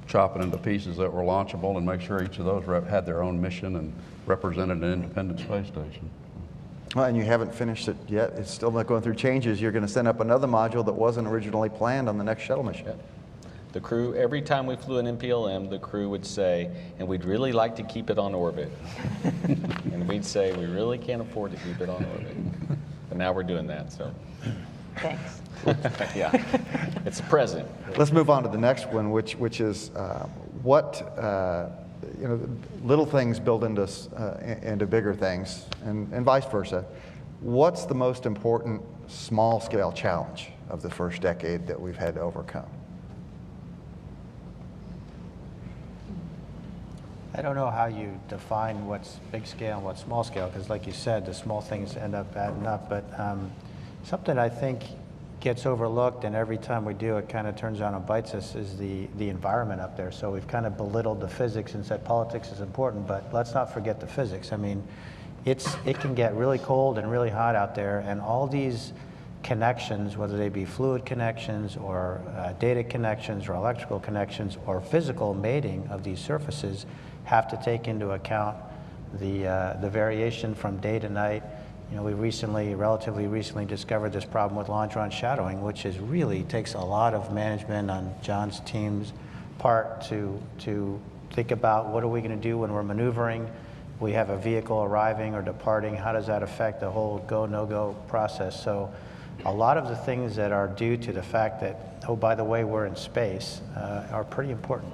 chop it into pieces that were launchable and make sure each of those had their own mission and represented an independent space station. Well, and you haven't finished it yet. It's still not going through changes. You're going to send up another module that wasn't originally planned on the next shuttle mission. Yep. The crew, every time we flew an MPLM, the crew would say, and we'd really like to keep it on orbit. And we'd say, we really can't afford to keep it on orbit. But now we're doing that, so. Thanks. Yeah, it's a present. Let's move on to the next one, which is what little things build into bigger things, and vice versa. What's the most important small-scale challenge of the first decade that we've had to overcome? I don't know how you define what's big scale and what's small scale, because like you said, the small things end up adding up. But something I think gets overlooked, and every time we do, it kind of turns on and bites us, is the environment up there. So we've kind of belittled the physics and said politics is important, but let's not forget the physics. I mean, it can get really cold and really hot out there, and all these connections, whether they be fluid connections or data connections or electrical connections or physical mating of these surfaces, have to take into account the variation from day to night. We relatively recently discovered this problem with launch run shadowing, which really takes a lot of management on John's team's part to think about what are we going to do when we're maneuvering. We have a vehicle arriving or departing. How does that affect the whole go, no-go process? So a lot of the things that are due to the fact that, oh, by the way, we're in space, are pretty important.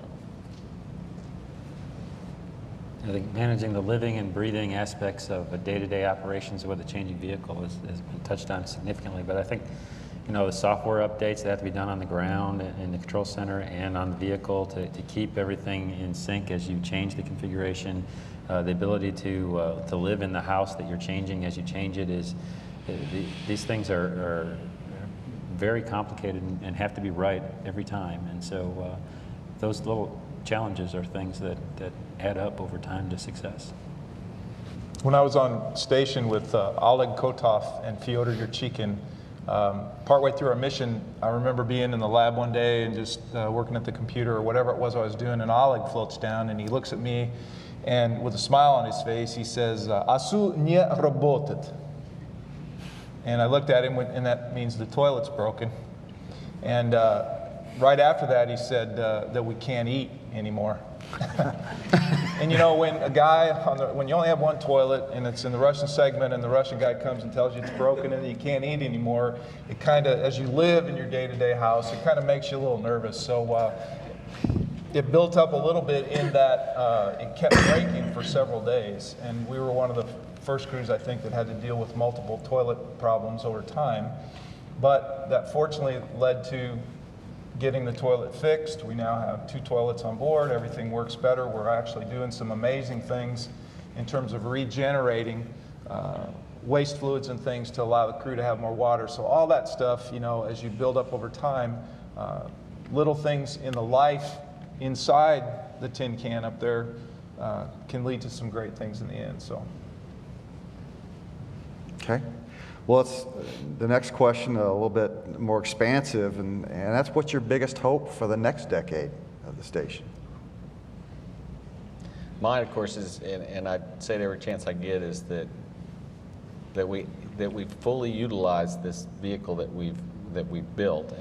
I think managing the living and breathing aspects of day-to-day operations with a changing vehicle has been touched on significantly. But I think, the software updates that have to be done on the ground in the control center and on the vehicle to keep everything in sync as you change the configuration, the ability to live in the house that you're changing as you change it these things are very complicated and have to be right every time. And so those little challenges are things that add up over time to success. When I was on station with Oleg Kotov and Fyodor Yurchikhin, partway through our mission, I remember being in the lab one day and just working at the computer or whatever it was I was doing, and Oleg floats down and he looks at me, and with a smile on his face, he says, "Asu не работает." And I looked at him, and that means the toilet's broken. And right after that, he said that we can't eat anymore. And you know, when a guy, when you only have one toilet and it's in the Russian segment and the Russian guy comes and tells you it's broken and you can't eat anymore, it kind of, as you live in your day-to-day house, it kind of makes you a little nervous. So it built up a little bit in that it kept breaking for several days. And we were one of the first crews, I think, that had to deal with multiple toilet problems over time. But that fortunately led to getting the toilet fixed. We now have 2 toilets on board. Everything works better. We're actually doing some amazing things in terms of regenerating waste fluids and things to allow the crew to have more water. So all that stuff, you know, as you build up over time, little things in the life inside the tin can up there can lead to some great things in the end. So. Okay. Well, it's the next question, a little bit more expansive, and that's what's your biggest hope for the next decade of the station? Mine, of course, is, and I say it every chance I get, is that we fully utilize this vehicle that we've built,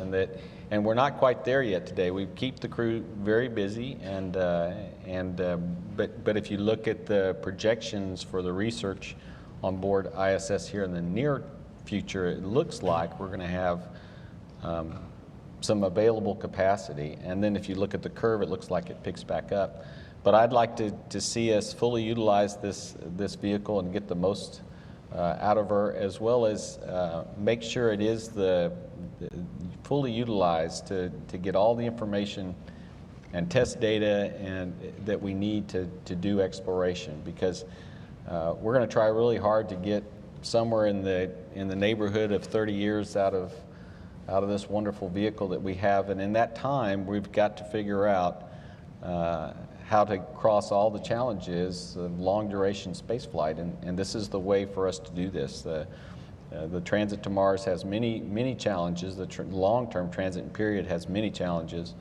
and we're not quite there yet today. We keep the crew very busy, but if you look at the projections for the research on board ISS here in the near future, it looks like we're going to have some available capacity. And then if you look at the curve, it looks like it picks back up. But I'd like to see us fully utilize this vehicle and get the most out of her, as well as make sure it is fully utilized to get all the information and test data and that we need to do exploration, because we're going to try really hard to get somewhere in the neighborhood of 30 years out of this wonderful vehicle that we have, and in that time we've got to figure out how to cross all the challenges of long duration space flight, and this is the way for us to do this. The transit to Mars has many challenges. The long-term transit period has many challenges,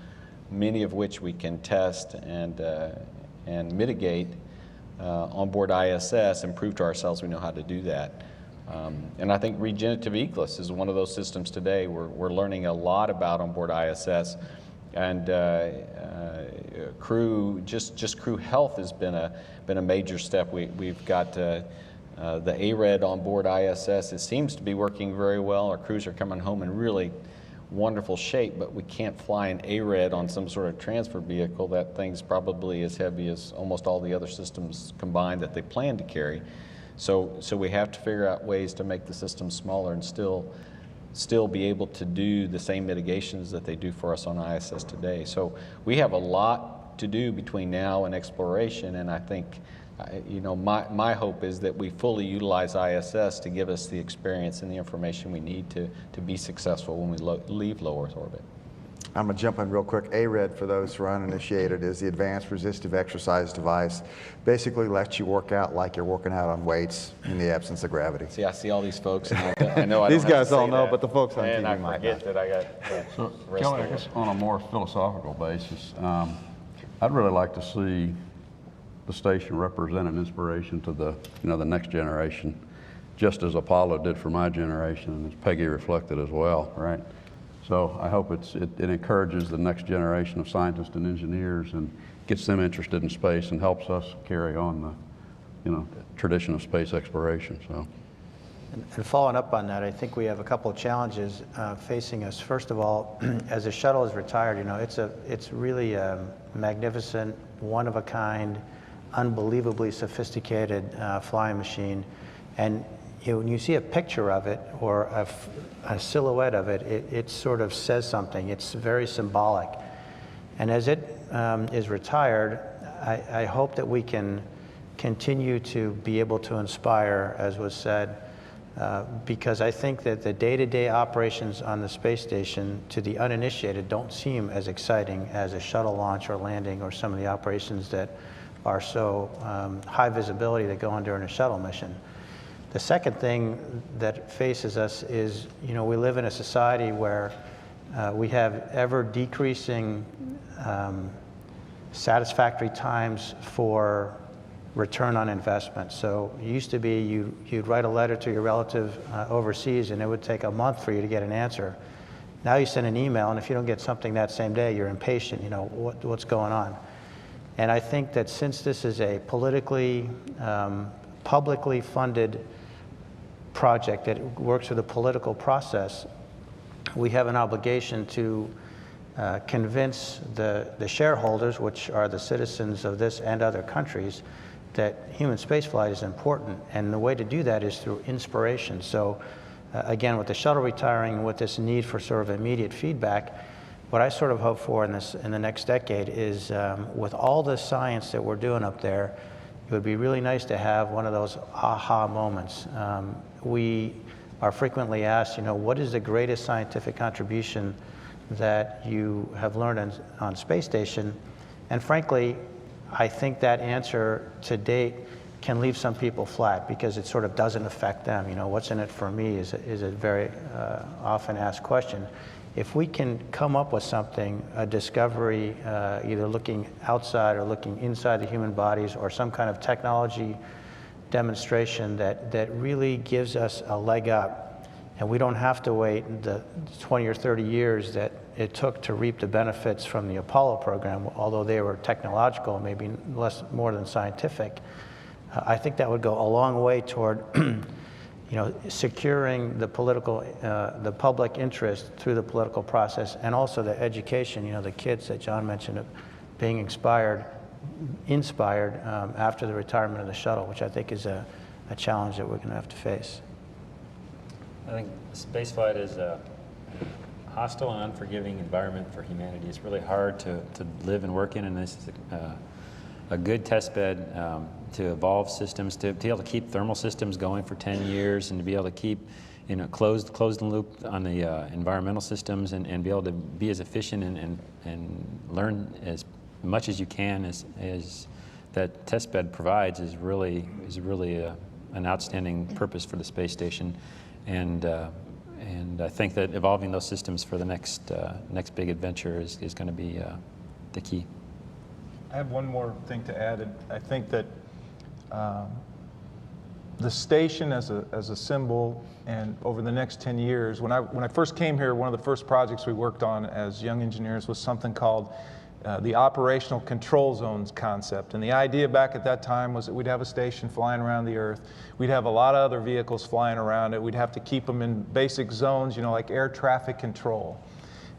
many of which we can test and mitigate on board ISS and prove to ourselves we know how to do that. And I think regenerative eclipse is one of those systems today. We're learning a lot about on board ISS, and crew health has been a major step. We've got the ARED on board ISS. It seems to be working very well. Our crews are coming home in really wonderful shape, but we can't fly an ARED on some sort of transfer vehicle. That thing's probably as heavy as almost all the other systems combined that they plan to carry. So we have to figure out ways to make the system smaller and still be able to do the same mitigations that they do for us on ISS today. So we have a lot to do between now and exploration, and I think my hope is that we fully utilize ISS to give us the experience and the information we need to be successful when we leave low Earth orbit. I'm going to jump in real quick. ARED, for those who are uninitiated, is the Advanced Resistive Exercise Device. Basically lets you work out like you're working out on weights in the absence of gravity. See, I see all these folks, and I know I These don't have guys to say all know, that, but the folks on and TV I might forget not. that I got So, the rest Kelly, of I the guess on a more philosophical basis, I'd really like to see the station represent an inspiration to the next generation, just as Apollo did for my generation, and as Peggy reflected as well, right? So I hope it encourages the next generation of scientists and engineers and gets them interested in space and helps us carry on the tradition of space exploration. So. And following up on that, I think we have a couple of challenges facing us. First of all, as the shuttle is retired, it's really a magnificent, one-of-a-kind, unbelievably sophisticated flying machine. And when you see a picture of it or a silhouette of it, it sort of says something. It's very symbolic. And as it is retired, I hope that we can continue to be able to inspire, as was said, because I think that the day-to-day operations on the space station to the uninitiated don't seem as exciting as a shuttle launch or landing or some of the operations that are so high visibility that go on during a shuttle mission. The second thing that faces us is, we live in a society where we have ever decreasing satisfactory times for return on investment. So it used to be you'd write a letter to your relative overseas and it would take a month for you to get an answer. Now you send an email, and if you don't get something that same day, you're impatient, what's going on? And I think that since this is a politically, publicly funded project that works with a political process, we have an obligation to convince the shareholders, which are the citizens of this and other countries, that human spaceflight is important. And the way to do that is through inspiration. So again, with the shuttle retiring, with this need for sort of immediate feedback, what I sort of hope for in the next decade is with all the science that we're doing up there, it would be really nice to have one of those aha moments. We are frequently asked, what is the greatest scientific contribution that you have learned on space station? And frankly, I think that answer to date can leave some people flat because it sort of doesn't affect them. What's in it for me is a very often asked question. If we can come up with something, a discovery, either looking outside or looking inside the human bodies, or some kind of technology demonstration that really gives us a leg up, and we don't have to wait the 20 or 30 years that it took to reap the benefits from the Apollo program, although they were technological, maybe more than scientific. I think that would go a long way toward securing the the public interest through the political process, and also the education, the kids that John mentioned, of being inspired after the retirement of the shuttle, which I think is a challenge that we're going to have to face. I think spaceflight is a hostile and unforgiving environment for humanity. It's really hard to live and work in, and this is a good test bed to evolve systems, to be able to keep thermal systems going for 10 years, and to be able to keep closed the loop on the environmental systems, and be able to be as efficient and learn as much as you can as that test bed provides is really an outstanding purpose for the space station. And I think that evolving those systems for the next big adventure is going to be the key. I have one more thing to add. I think that the station as a symbol, and over the next 10 years, when I first came here, one of the first projects we worked on as young engineers was something called the operational control zones concept. And the idea back at that time was that we'd have a station flying around the Earth. We'd have a lot of other vehicles flying around it. We'd have to keep them in basic zones, like air traffic control.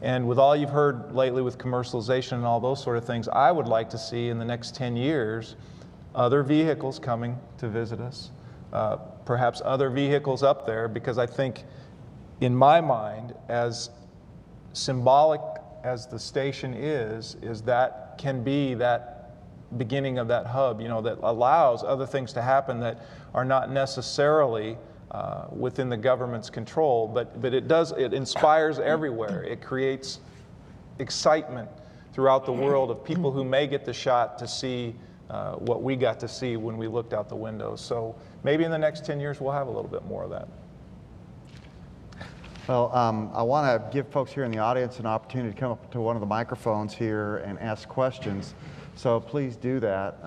And with all you've heard lately with commercialization and all those sort of things, I would like to see in the next 10 years other vehicles coming to visit us, perhaps other vehicles up there, because I think, in my mind, as symbolic as the station is that can be that beginning of that hub, that allows other things to happen that are not necessarily within the government's control, but it inspires everywhere. It creates excitement throughout the world of people who may get the shot to see what we got to see when we looked out the window. So maybe in the next 10 years we'll have a little bit more of that. Well, I want to give folks here in the audience an opportunity to come up to one of the microphones here and ask questions. So please do that.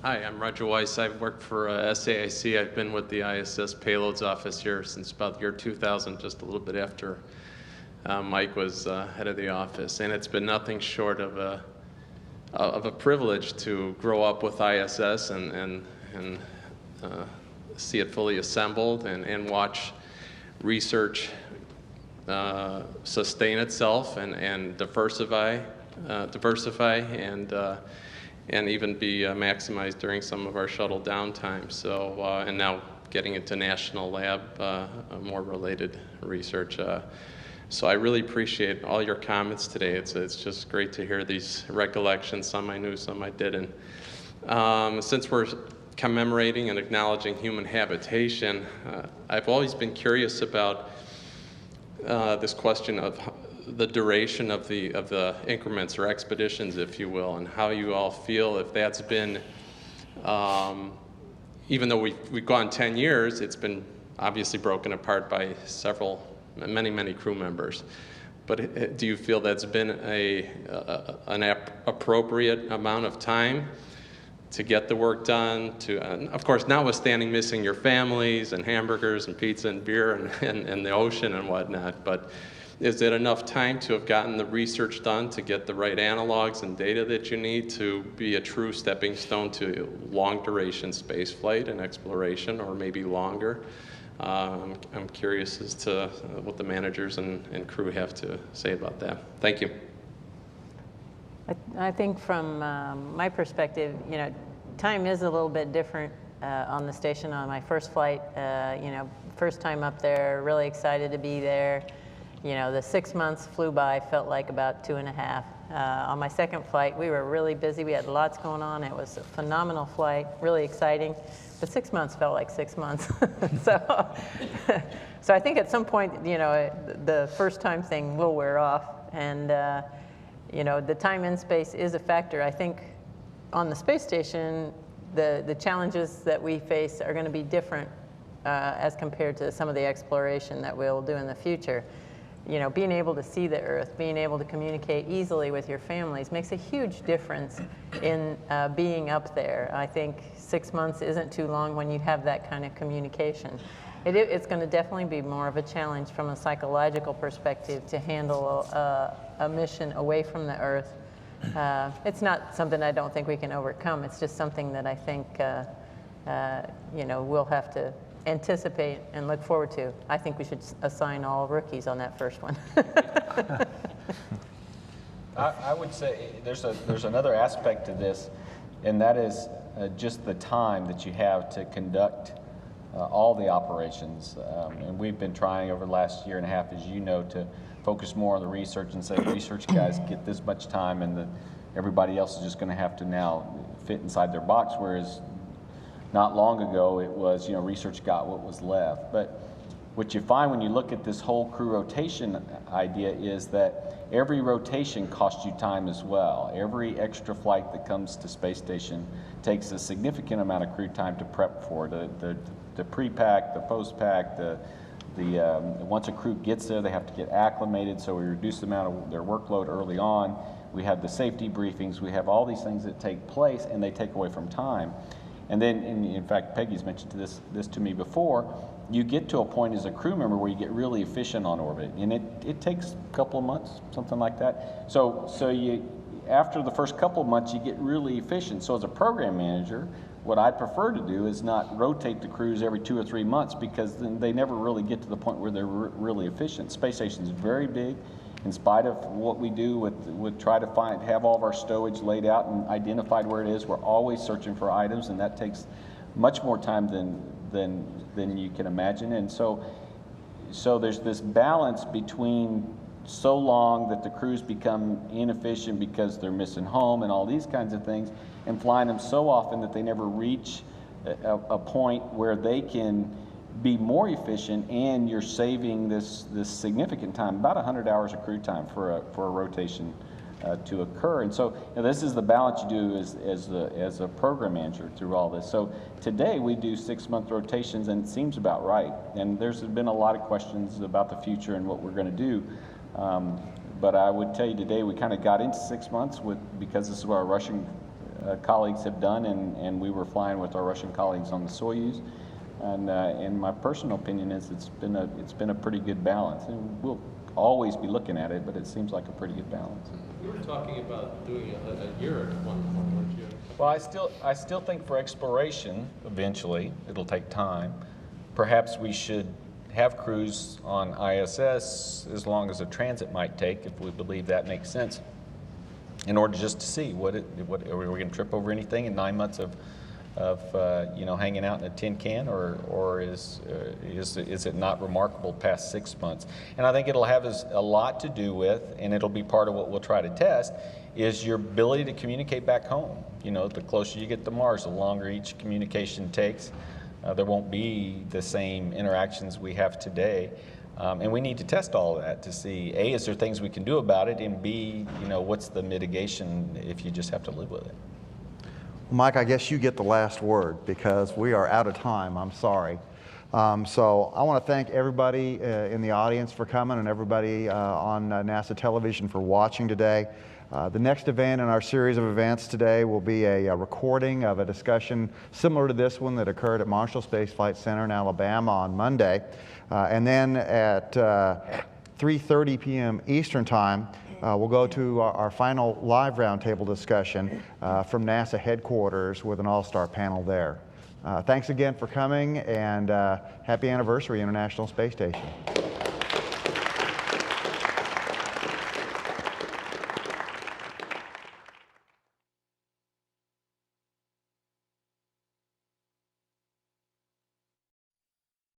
Hi, I'm Roger Weiss. I've worked for SAIC. I've been with the ISS payloads office here since about the year 2000, just a little bit after Mike was head of the office. And it's been nothing short of a privilege to grow up with ISS and see it fully assembled and watch research sustain itself and diversify and even be maximized during some of our shuttle downtime. So, and now getting into national lab, more related research. So I really appreciate all your comments today. It's just great to hear these recollections. Some I knew, some I didn't. Since we're commemorating and acknowledging human habitation, I've always been curious about this question of the duration of the increments or expeditions, if you will, and how you all feel if that's been, even though we've gone 10 years, it's been obviously broken apart by many crew members. But do you feel that's been an appropriate amount of time to get the work done, and of course, notwithstanding missing your families and hamburgers and pizza and beer and the ocean and whatnot, but is it enough time to have gotten the research done to get the right analogs and data that you need to be a true stepping stone to long duration space flight and exploration, or maybe longer? I'm curious as to what the managers and crew have to say about that. Thank you. I think from my perspective, time is a little bit different on the station. On my first flight, first time up there, really excited to be there. The 6 months flew by, felt like about 2.5. On my second flight, we were really busy. We had lots going on. It was a phenomenal flight, really exciting. But 6 months felt like 6 months. So I think at some point, the first time thing will wear off. And, the time in space is a factor. I think on the space station, the challenges that we face are going to be different as compared to some of the exploration that we'll do in the future. Being able to see the Earth, being able to communicate easily with your families makes a huge difference in being up there. I think 6 months isn't too long when you have that kind of communication. It's going to definitely be more of a challenge from a psychological perspective to handle a mission away from the Earth. It's not something I don't think we can overcome. It's just something that I think we'll have to anticipate and look forward to. I think we should assign all rookies on that first one. I would say there's another aspect to this, and that is just the time that you have to conduct all the operations. And we've been trying over the last year and a half, as you know, to focus more on the research and say, research guys get this much time, and everybody else is just going to have to now fit inside their box, whereas not long ago, it was, research got what was left. But what you find when you look at this whole crew rotation idea is that every rotation costs you time as well. Every extra flight that comes to space station takes a significant amount of crew time to prep for. The pre-pack, the post-pack, once a crew gets there, they have to get acclimated, so we reduce the amount of their workload early on. We have the safety briefings. We have all these things that take place, and they take away from time. And then, in fact, Peggy's mentioned this to me before, you get to a point as a crew member where you get really efficient on orbit. And it takes a couple of months, something like that. So after the first couple of months, you get really efficient. So as a program manager, what I prefer to do is not rotate the crews every 2 or 3 months, because then they never really get to the point where they're really efficient. Space station is very big. In spite of what we do with try to have all of our stowage laid out and identified where it is, we're always searching for items, and that takes much more time than you can imagine. And so there's this balance between so long that the crews become inefficient because they're missing home and all these kinds of things, and flying them so often that they never reach a point where they can be more efficient, and you're saving this significant time, about 100 hours of crew time for a rotation to occur. And so this is the balance you do as a program manager through all this. So today we do 6-month rotations, and it seems about right. And there's been a lot of questions about the future and what we're going to do. But I would tell you today we kind of got into 6 months because this is what our Russian colleagues have done, and we were flying with our Russian colleagues on the Soyuz. And my personal opinion is it's been a pretty good balance. And we'll always be looking at it, but it seems like a pretty good balance. You were talking about doing a year at one point, weren't you? Well, I still think for exploration, eventually, it'll take time. Perhaps we should have crews on ISS as long as a transit might take, if we believe that makes sense, in order just to see what are we going to trip over anything in 9 months of hanging out in a tin can, or is it not remarkable past 6 months? And I think it'll have a lot to do with, and it'll be part of what we'll try to test, is your ability to communicate back home. The closer you get to Mars, the longer each communication takes. There won't be the same interactions we have today. And we need to test all of that to see, A, is there things we can do about it, and B, what's the mitigation if you just have to live with it. Mike, I guess you get the last word because we are out of time. I'm sorry. So I want to thank everybody in the audience for coming, and everybody on NASA television for watching today. The next event in our series of events today will be a recording of a discussion similar to this one that occurred at Marshall Space Flight Center in Alabama on Monday. And then at 3:30 p.m. Eastern Time, we'll go to our final live roundtable discussion from NASA headquarters with an all-star panel there. Thanks again for coming, and happy anniversary, International Space Station.